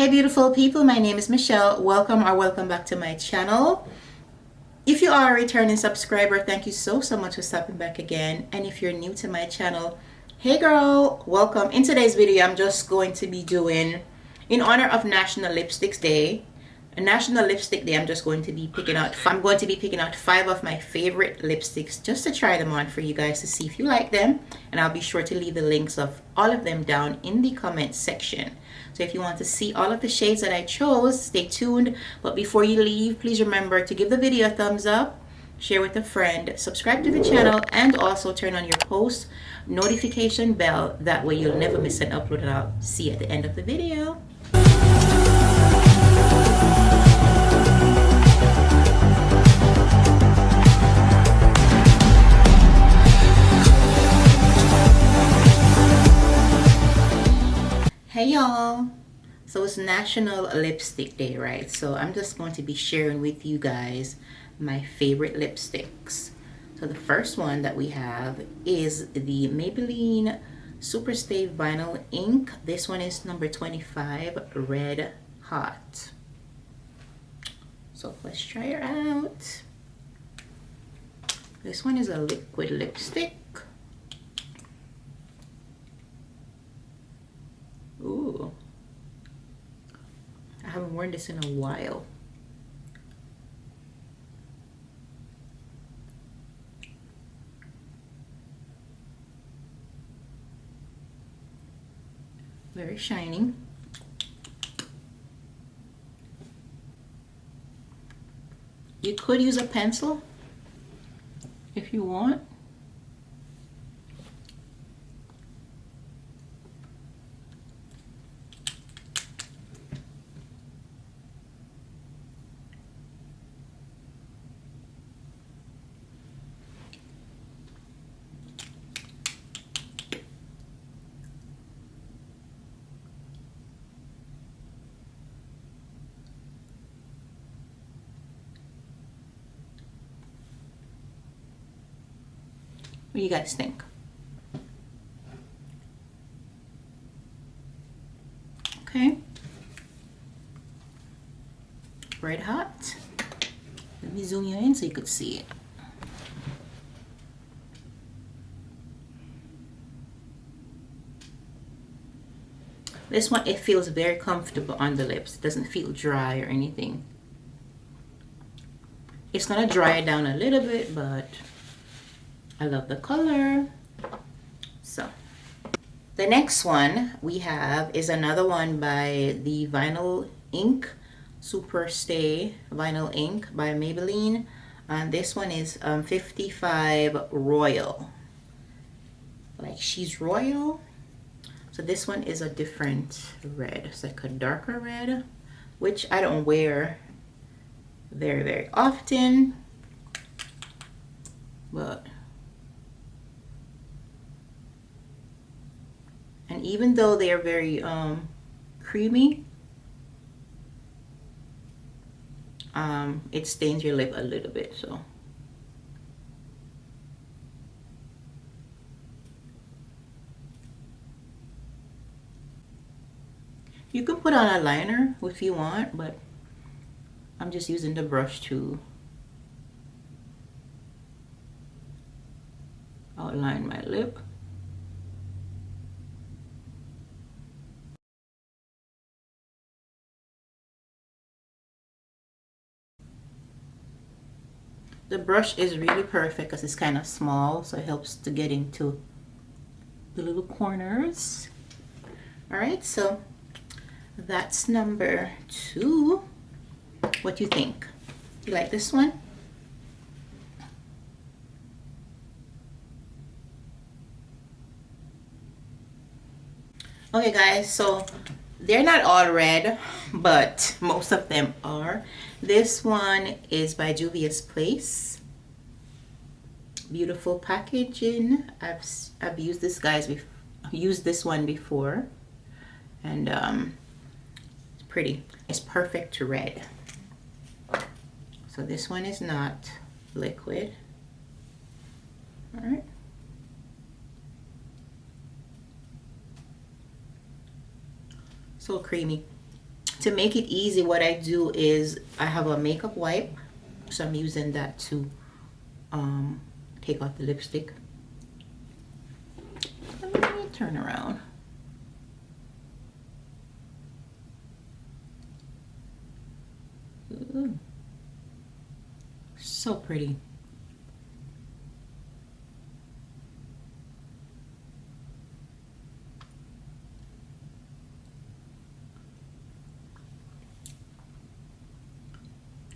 Hey beautiful people, my name is Michelle. Welcome back to my channel. If you are a returning subscriber, thank you so much for stopping back again. And if you're new to my channel, hey girl, welcome. In today's video, I'm just going to be doing, in honor of National Lipsticks Day, National Lipstick Day, I'm going to be picking out 5 of my favorite lipsticks just to try them on for you guys to see if you like them. And I'll be sure to leave the links of all of them down in the comment section. So if you want to see all of the shades that I chose, stay tuned. But before you leave, please remember to give the video a thumbs up, share with a friend, subscribe to the channel, and also turn on your post notification bell. That way you'll never miss an upload, and I'll see you at the end of the video. Hey y'all, so it's National Lipstick Day, right? So I'm just going to be sharing with you guys my favorite lipsticks. So the first one that we have is the Maybelline Superstay Vinyl Ink. This one is number 25, Red Hot. So let's try her out. This one is a liquid lipstick. Ooh, I haven't worn this in a while. Very shiny. You could use a pencil if you want. What do you guys think? Okay. Red Hot. Let me zoom you in so you could see it. This one, it feels very comfortable on the lips. It doesn't feel dry or anything. It's gonna dry it down a little bit, but I love the color. So the next one we have is another one by the Vinyl Ink, Superstay Vinyl Ink by Maybelline. And this one is 55 Royal. Like she's royal. So this one is a different red. It's like a darker red, which I don't wear very often, but and even though they are very creamy, it stains your lip a little bit. So you can put on a liner if you want, but I'm just using the brush to outline my lip. The brush is really perfect because it's kind of small, so it helps to get into the little corners. All right, so that's number 2. What do you think? You like this one? Okay guys, so they're not all red, but most of them are. This one is by JUVIAS Place. Beautiful packaging. I've used this one before, and it's pretty. It's perfect to red. So this one is not liquid. All right. So creamy. To make it easy, what I do is I have a makeup wipe, so I'm using that to take off the lipstick. Let me turn around. Ooh. So pretty.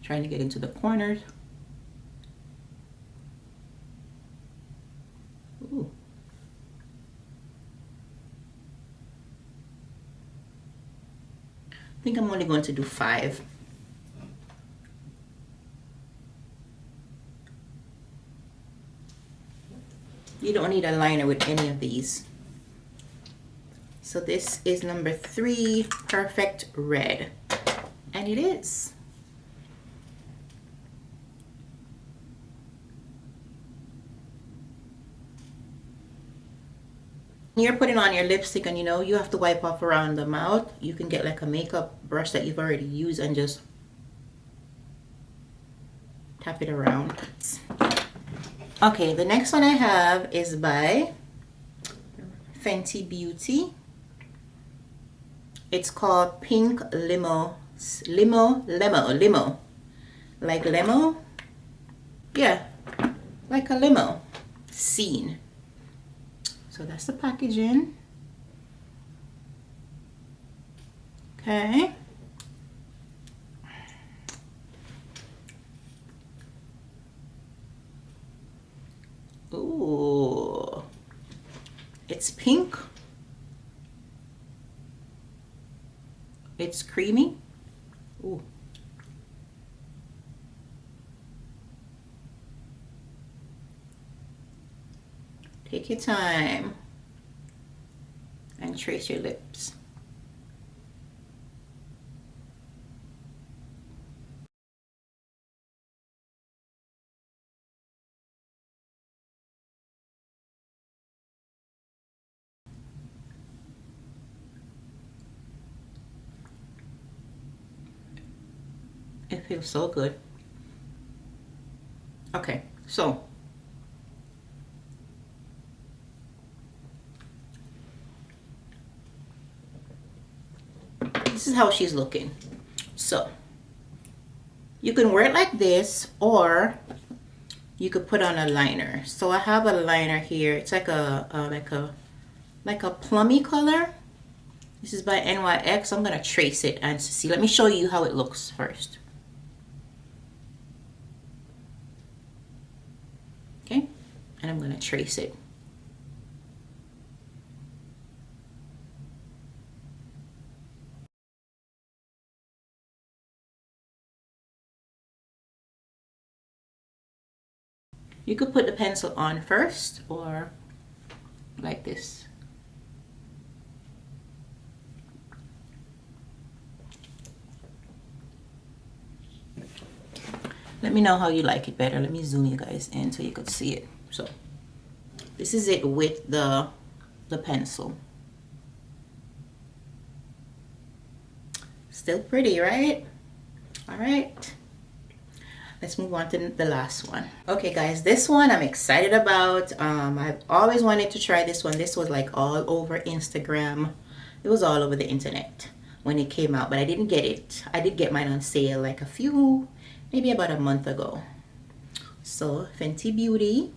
Trying to get into the corners. Ooh. I think I'm only going to do 5. You don't need a liner with any of these. So this is number 3, Perfect Red. And it is. You're putting on your lipstick and you know you have to wipe off around the mouth. You can get like a makeup brush that you've already used and just tap it around. Okay, the next one I have is by Fenty Beauty. It's called Pink Limo. Limo. Like limo? Yeah, like a limo scene. So that's the packaging. Okay. Ooh. It's pink. It's creamy. Ooh. Take your time and trace your lips. It feels so good. Okay, so this is how she's looking. So you can wear it like this, or you could put on a liner. So I have a liner here. It's like a plummy color. This is by NYX. I'm gonna trace it and see. Let me show you how it looks first. Okay, and I'm gonna trace it. You could put the pencil on first, or like this. Let me know how you like it better. Let me zoom you guys in so you could see it. So this is it with the pencil. Still pretty, right? All right. Let's move on to the last one. Okay guys, this one I'm excited about. I've always wanted to try this one. This was like all over Instagram. It was all over the internet when it came out, but I didn't get it. I did get mine on sale like maybe about a month ago. So Fenty Beauty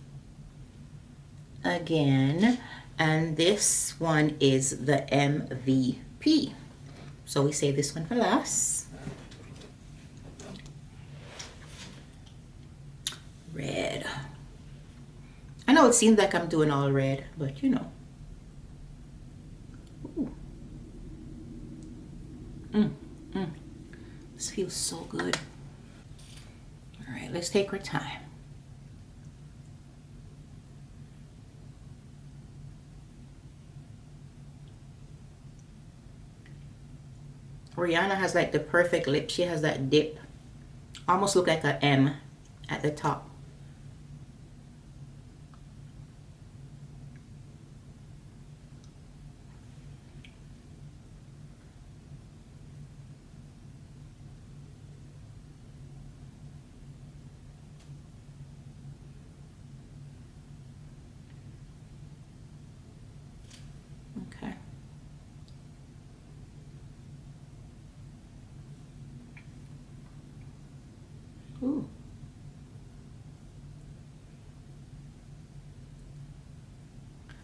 again, and this one is the MVP. So we save this one for last. Red. I know it seems like I'm doing all red, but you know. Ooh. This feels so good. All right, let's take our time. Rihanna has like the perfect lip. She has that dip. Almost look like an M at the top. Ooh.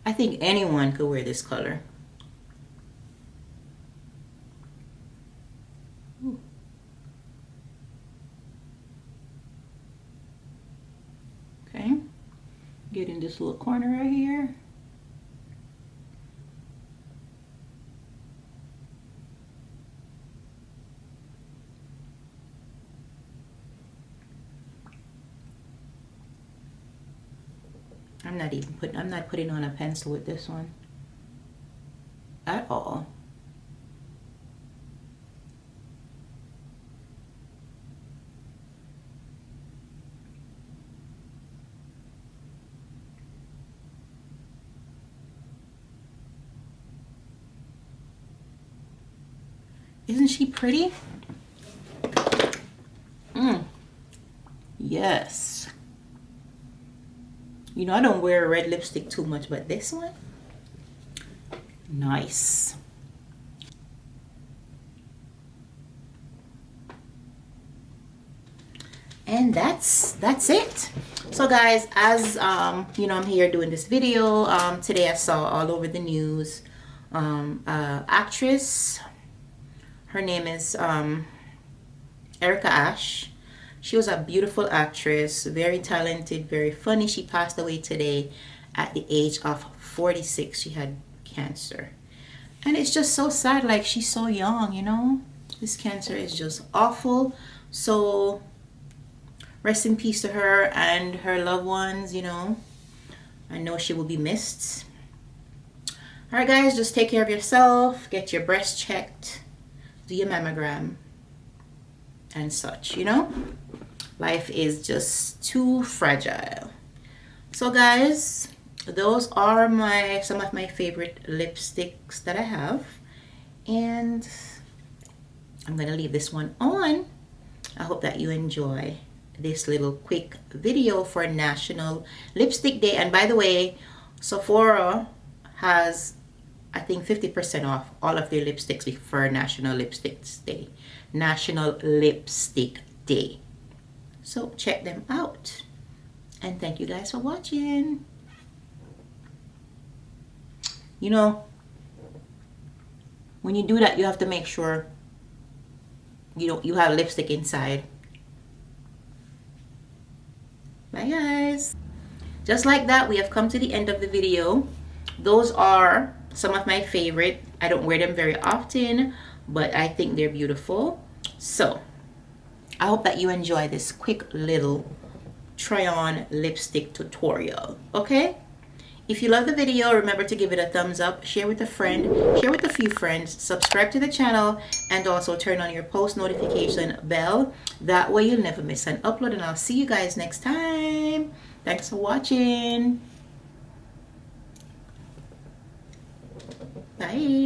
I think anyone could wear this color. Ooh. Okay, get in this little corner right here. I'm not putting on a pencil with this one at all. Isn't she pretty? Yes. You know, I don't wear red lipstick too much, but this one, nice. And that's it. So guys, as you know, I'm here doing this video. Today I saw all over the news, actress, her name is Erica Ash. She was a beautiful actress, very talented, very funny. She passed away today at the age of 46. She had cancer. And it's just so sad, like she's so young, you know? This cancer is just awful. So rest in peace to her and her loved ones, you know. I know she will be missed. All right, guys, just take care of yourself. Get your breast checked. Do your mammogram and such, you know. Life is just too fragile. So guys, those are some of my favorite lipsticks that I have, and I'm gonna leave this one on. I hope that you enjoy this little quick video for National Lipstick Day. And by the way, Sephora has, I think, 50% off all of their lipsticks for National Lipstick Day. National Lipstick Day. So check them out. And thank you guys for watching. You know, when you do that, you have to make sure you have lipstick inside. Bye guys. Just like that, we have come to the end of the video. Those are some of my favorite. I don't wear them very often, but I think they're beautiful. So I hope that you enjoy this quick little try on lipstick tutorial. Okay, if you love the video, remember to give it a thumbs up, share with a friend, share with a few friends, subscribe to the channel, and also turn on your post notification bell. That way you'll never miss an upload. And I'll see you guys next time. Thanks for watching. Bye.